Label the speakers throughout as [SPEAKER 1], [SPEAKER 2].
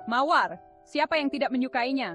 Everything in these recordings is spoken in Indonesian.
[SPEAKER 1] Mawar, siapa yang tidak menyukainya?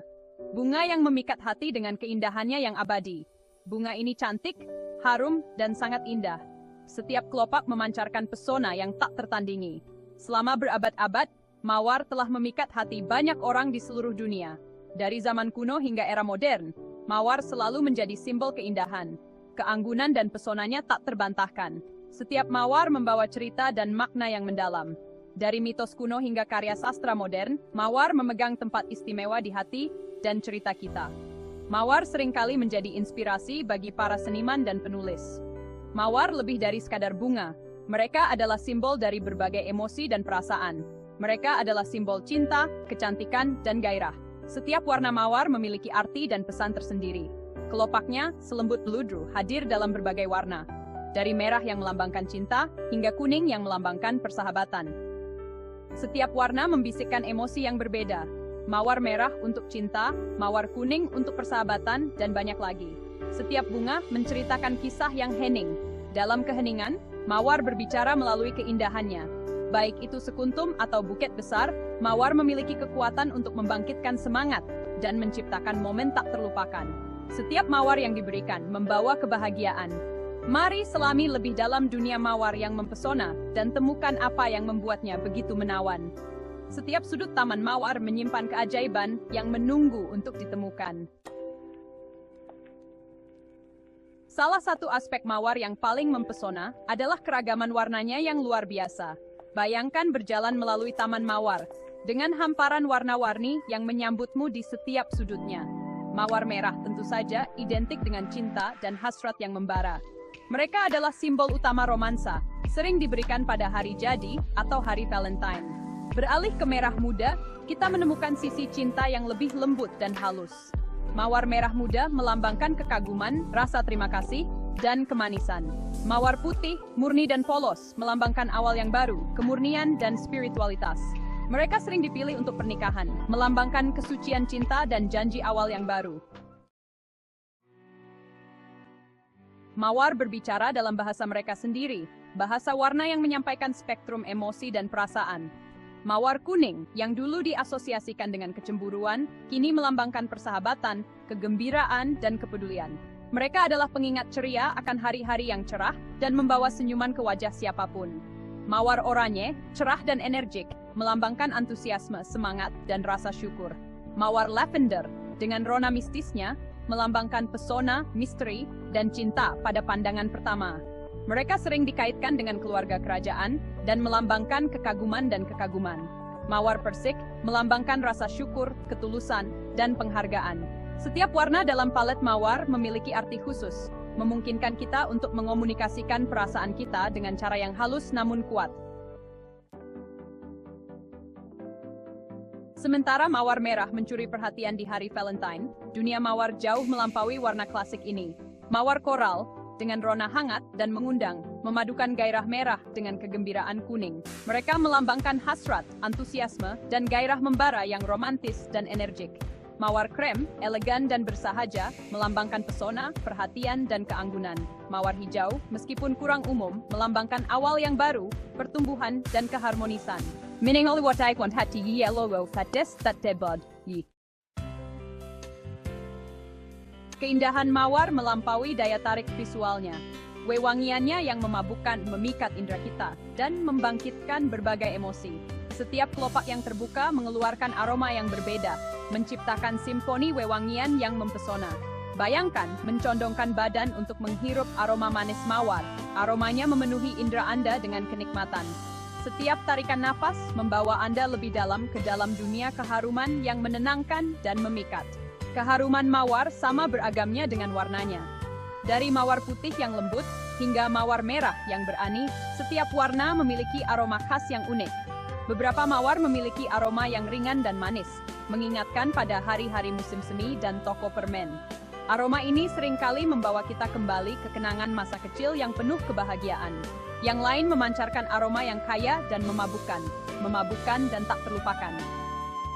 [SPEAKER 1] Bunga yang memikat hati dengan keindahannya yang abadi. Bunga ini cantik, harum, dan sangat indah. Setiap kelopak memancarkan pesona yang tak tertandingi. Selama berabad-abad, mawar telah memikat hati banyak orang di seluruh dunia. Dari zaman kuno hingga era modern, mawar selalu menjadi simbol keindahan. Keanggunan dan pesonanya tak terbantahkan. Setiap mawar membawa cerita dan makna yang mendalam. Dari mitos kuno hingga karya sastra modern, mawar memegang tempat istimewa di hati dan cerita kita. Mawar seringkali menjadi inspirasi bagi para seniman dan penulis. Mawar lebih dari sekadar bunga. Mereka adalah simbol dari berbagai emosi dan perasaan. Mereka adalah simbol cinta, kecantikan, dan gairah. Setiap warna mawar memiliki arti dan pesan tersendiri. Kelopaknya, selembut beludru, hadir dalam berbagai warna. Dari merah yang melambangkan cinta, hingga kuning yang melambangkan persahabatan. Setiap warna membisikkan emosi yang berbeda. Mawar merah untuk cinta, mawar kuning untuk persahabatan, dan banyak lagi. Setiap bunga menceritakan kisah yang hening. Dalam keheningan, mawar berbicara melalui keindahannya. Baik itu sekuntum atau buket besar, mawar memiliki kekuatan untuk membangkitkan semangat dan menciptakan momen tak terlupakan. Setiap mawar yang diberikan membawa kebahagiaan. Mari selami lebih dalam dunia mawar yang mempesona dan temukan apa yang membuatnya begitu menawan. Setiap sudut taman mawar menyimpan keajaiban yang menunggu untuk ditemukan. Salah satu aspek mawar yang paling mempesona adalah keragaman warnanya yang luar biasa. Bayangkan berjalan melalui taman mawar dengan hamparan warna-warni yang menyambutmu di setiap sudutnya. Mawar merah tentu saja identik dengan cinta dan hasrat yang membara. Mereka adalah simbol utama romansa, sering diberikan pada hari jadi atau hari Valentine. Beralih ke merah muda, kita menemukan sisi cinta yang lebih lembut dan halus. Mawar merah muda melambangkan kekaguman, rasa terima kasih, dan kemanisan. Mawar putih, murni dan polos, melambangkan awal yang baru, kemurnian dan spiritualitas. Mereka sering dipilih untuk pernikahan, melambangkan kesucian cinta dan janji awal yang baru. Mawar berbicara dalam bahasa mereka sendiri, bahasa warna yang menyampaikan spektrum emosi dan perasaan. Mawar kuning, yang dulu diasosiasikan dengan kecemburuan, kini melambangkan persahabatan, kegembiraan, dan kepedulian. Mereka adalah pengingat ceria akan hari-hari yang cerah dan membawa senyuman ke wajah siapapun. Mawar oranye, cerah dan energik, melambangkan antusiasme, semangat, dan rasa syukur. Mawar lavender, dengan rona mistisnya, melambangkan pesona, misteri, dan cinta pada pandangan pertama. Mereka sering dikaitkan dengan keluarga kerajaan dan melambangkan kekaguman dan kekaguman. Mawar persik melambangkan rasa syukur, ketulusan, dan penghargaan. Setiap warna dalam palet mawar memiliki arti khusus, memungkinkan kita untuk mengomunikasikan perasaan kita dengan cara yang halus namun kuat. Sementara mawar merah mencuri perhatian di hari Valentine, dunia mawar jauh melampaui warna klasik ini. Mawar koral, dengan rona hangat dan mengundang, memadukan gairah merah dengan kegembiraan kuning. Mereka melambangkan hasrat, antusiasme, dan gairah membara yang romantis dan energik. Mawar krem, elegan dan bersahaja, melambangkan pesona, perhatian, dan keanggunan. Mawar hijau, meskipun kurang umum, melambangkan awal yang baru, pertumbuhan, dan keharmonisan. Meaning only what I want hati yellow fates that debod yi. Keindahan mawar melampaui daya tarik visualnya. Wewangiannya yang memabukkan memikat indera kita dan membangkitkan berbagai emosi. Setiap kelopak yang terbuka mengeluarkan aroma yang berbeda, menciptakan simfoni wewangian yang mempesona. Bayangkan mencondongkan badan untuk menghirup aroma manis mawar. Aromanya memenuhi indera Anda dengan kenikmatan. Setiap tarikan nafas membawa Anda lebih dalam ke dalam dunia keharuman yang menenangkan dan memikat. Keharuman mawar sama beragamnya dengan warnanya. Dari mawar putih yang lembut hingga mawar merah yang berani, setiap warna memiliki aroma khas yang unik. Beberapa mawar memiliki aroma yang ringan dan manis, mengingatkan pada hari-hari musim semi dan toko permen. Aroma ini seringkali membawa kita kembali ke kenangan masa kecil yang penuh kebahagiaan. Yang lain memancarkan aroma yang kaya dan memabukkan dan tak terlupakan.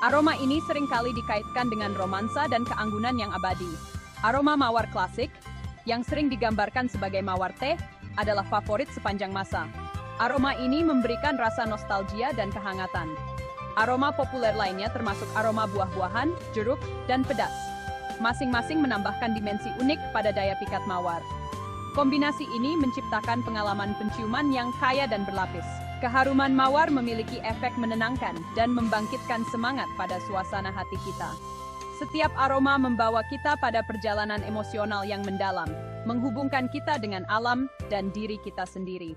[SPEAKER 1] Aroma ini seringkali dikaitkan dengan romansa dan keanggunan yang abadi. Aroma mawar klasik, yang sering digambarkan sebagai mawar teh, adalah favorit sepanjang masa. Aroma ini memberikan rasa nostalgia dan kehangatan. Aroma populer lainnya termasuk aroma buah-buahan, jeruk, dan pedas. Masing-masing menambahkan dimensi unik pada daya pikat mawar. Kombinasi ini menciptakan pengalaman penciuman yang kaya dan berlapis. Keharuman mawar memiliki efek menenangkan dan membangkitkan semangat pada suasana hati kita. Setiap aroma membawa kita pada perjalanan emosional yang mendalam, menghubungkan kita dengan alam dan diri kita sendiri.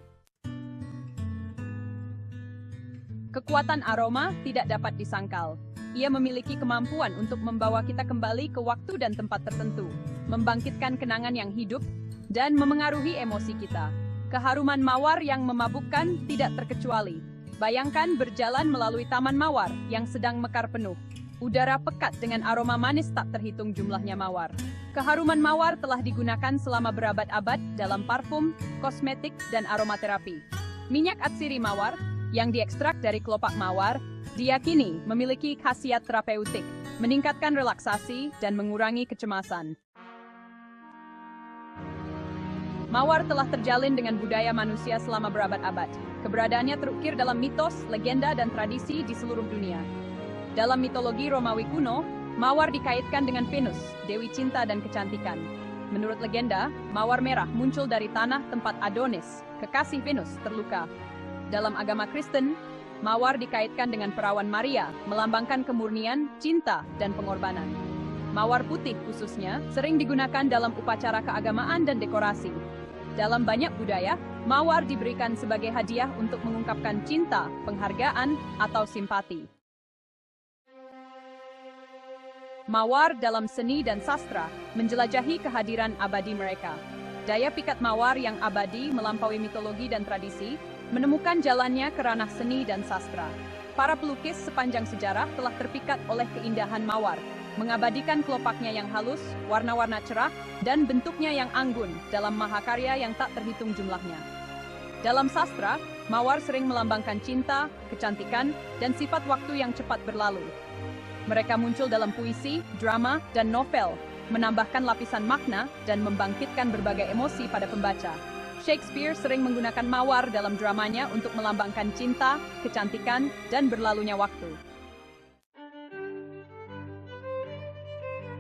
[SPEAKER 1] Kekuatan aroma tidak dapat disangkal. Ia memiliki kemampuan untuk membawa kita kembali ke waktu dan tempat tertentu, membangkitkan kenangan yang hidup, dan memengaruhi emosi kita. Keharuman mawar yang memabukkan tidak terkecuali. Bayangkan berjalan melalui taman mawar yang sedang mekar penuh. Udara pekat dengan aroma manis tak terhitung jumlahnya mawar. Keharuman mawar telah digunakan selama berabad-abad dalam parfum, kosmetik, dan aromaterapi. Minyak atsiri mawar, yang diekstrak dari kelopak mawar, diyakini memiliki khasiat terapeutik, meningkatkan relaksasi, dan mengurangi kecemasan. Mawar telah terjalin dengan budaya manusia selama berabad-abad. Keberadaannya terukir dalam mitos, legenda, dan tradisi di seluruh dunia. Dalam mitologi Romawi kuno, mawar dikaitkan dengan Venus, dewi cinta dan kecantikan. Menurut legenda, mawar merah muncul dari tanah tempat Adonis, kekasih Venus, terluka. Dalam agama Kristen, mawar dikaitkan dengan perawan Maria, melambangkan kemurnian, cinta, dan pengorbanan. Mawar putih khususnya sering digunakan dalam upacara keagamaan dan dekorasi. Dalam banyak budaya, mawar diberikan sebagai hadiah untuk mengungkapkan cinta, penghargaan, atau simpati. Mawar dalam seni dan sastra menjelajahi kehadiran abadi mereka. Daya pikat mawar yang abadi melampaui mitologi dan tradisi, menemukan jalannya ke ranah seni dan sastra. Para pelukis sepanjang sejarah telah terpikat oleh keindahan mawar, mengabadikan kelopaknya yang halus, warna-warna cerah, dan bentuknya yang anggun dalam mahakarya yang tak terhitung jumlahnya. Dalam sastra, mawar sering melambangkan cinta, kecantikan, dan sifat waktu yang cepat berlalu. Mereka muncul dalam puisi, drama, dan novel, menambahkan lapisan makna dan membangkitkan berbagai emosi pada pembaca. Shakespeare sering menggunakan mawar dalam dramanya untuk melambangkan cinta, kecantikan, dan berlalunya waktu.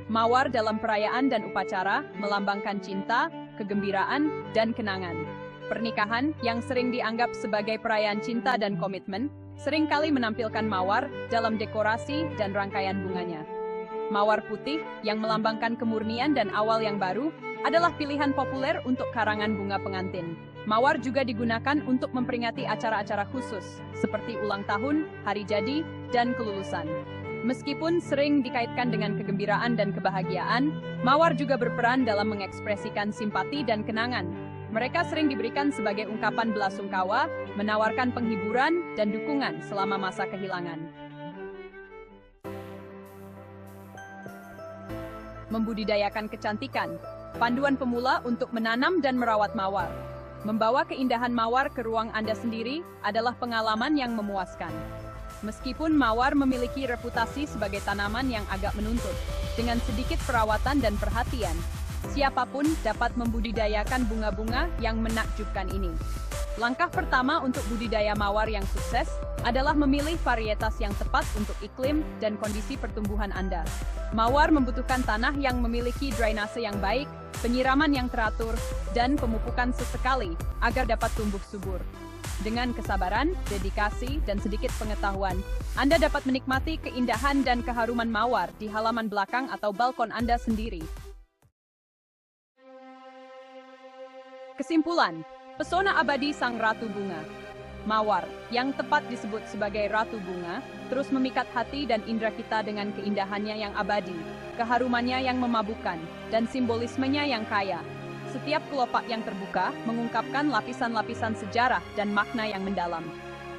[SPEAKER 1] Mawar dalam perayaan dan upacara melambangkan cinta, kegembiraan, dan kenangan. Pernikahan yang sering dianggap sebagai perayaan cinta dan komitmen, seringkali menampilkan mawar dalam dekorasi dan rangkaian bunganya. Mawar putih yang melambangkan kemurnian dan awal yang baru adalah pilihan populer untuk karangan bunga pengantin. Mawar juga digunakan untuk memperingati acara-acara khusus, seperti ulang tahun, hari jadi, dan kelulusan. Meskipun sering dikaitkan dengan kegembiraan dan kebahagiaan, mawar juga berperan dalam mengekspresikan simpati dan kenangan. Mereka sering diberikan sebagai ungkapan belasungkawa, menawarkan penghiburan dan dukungan selama masa kehilangan. Membudidayakan kecantikan, panduan pemula untuk menanam dan merawat mawar. Membawa keindahan mawar ke ruang Anda sendiri adalah pengalaman yang memuaskan. Meskipun mawar memiliki reputasi sebagai tanaman yang agak menuntut, dengan sedikit perawatan dan perhatian, siapapun dapat membudidayakan bunga-bunga yang menakjubkan ini. Langkah pertama untuk budidaya mawar yang sukses adalah memilih varietas yang tepat untuk iklim dan kondisi pertumbuhan Anda. Mawar membutuhkan tanah yang memiliki drainase yang baik, penyiraman yang teratur, dan pemupukan sesekali agar dapat tumbuh subur. Dengan kesabaran, dedikasi, dan sedikit pengetahuan, Anda dapat menikmati keindahan dan keharuman mawar di halaman belakang atau balkon Anda sendiri. Kesimpulan, pesona abadi sang ratu bunga. Mawar, yang tepat disebut sebagai ratu bunga, terus memikat hati dan indera kita dengan keindahannya yang abadi, keharumannya yang memabukkan, dan simbolismenya yang kaya. Setiap kelopak yang terbuka mengungkapkan lapisan-lapisan sejarah dan makna yang mendalam.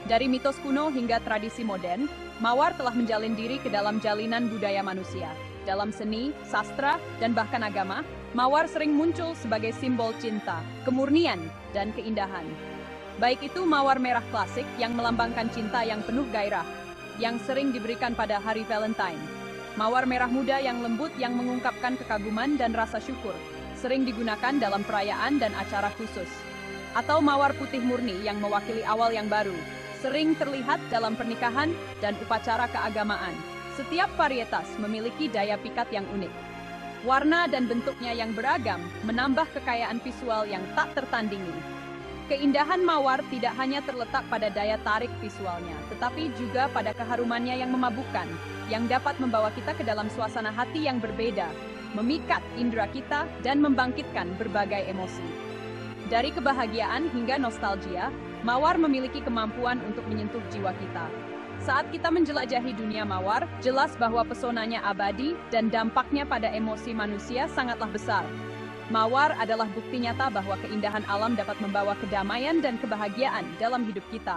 [SPEAKER 1] Dari mitos kuno hingga tradisi modern, mawar telah menjalin diri ke dalam jalinan budaya manusia. Dalam seni, sastra, dan bahkan agama, mawar sering muncul sebagai simbol cinta, kemurnian, dan keindahan. Baik itu mawar merah klasik yang melambangkan cinta yang penuh gairah, yang sering diberikan pada hari Valentine. Mawar merah muda yang lembut yang mengungkapkan kekaguman dan rasa syukur, sering digunakan dalam perayaan dan acara khusus. Atau mawar putih murni yang mewakili awal yang baru, sering terlihat dalam pernikahan dan upacara keagamaan. Setiap varietas memiliki daya pikat yang unik. Warna dan bentuknya yang beragam menambah kekayaan visual yang tak tertandingi. Keindahan mawar tidak hanya terletak pada daya tarik visualnya, tetapi juga pada keharumannya yang memabukkan, yang dapat membawa kita ke dalam suasana hati yang berbeda, memikat indera kita, dan membangkitkan berbagai emosi. Dari kebahagiaan hingga nostalgia, mawar memiliki kemampuan untuk menyentuh jiwa kita. Saat kita menjelajahi dunia mawar, jelas bahwa pesonanya abadi dan dampaknya pada emosi manusia sangatlah besar. Mawar adalah bukti nyata bahwa keindahan alam dapat membawa kedamaian dan kebahagiaan dalam hidup kita.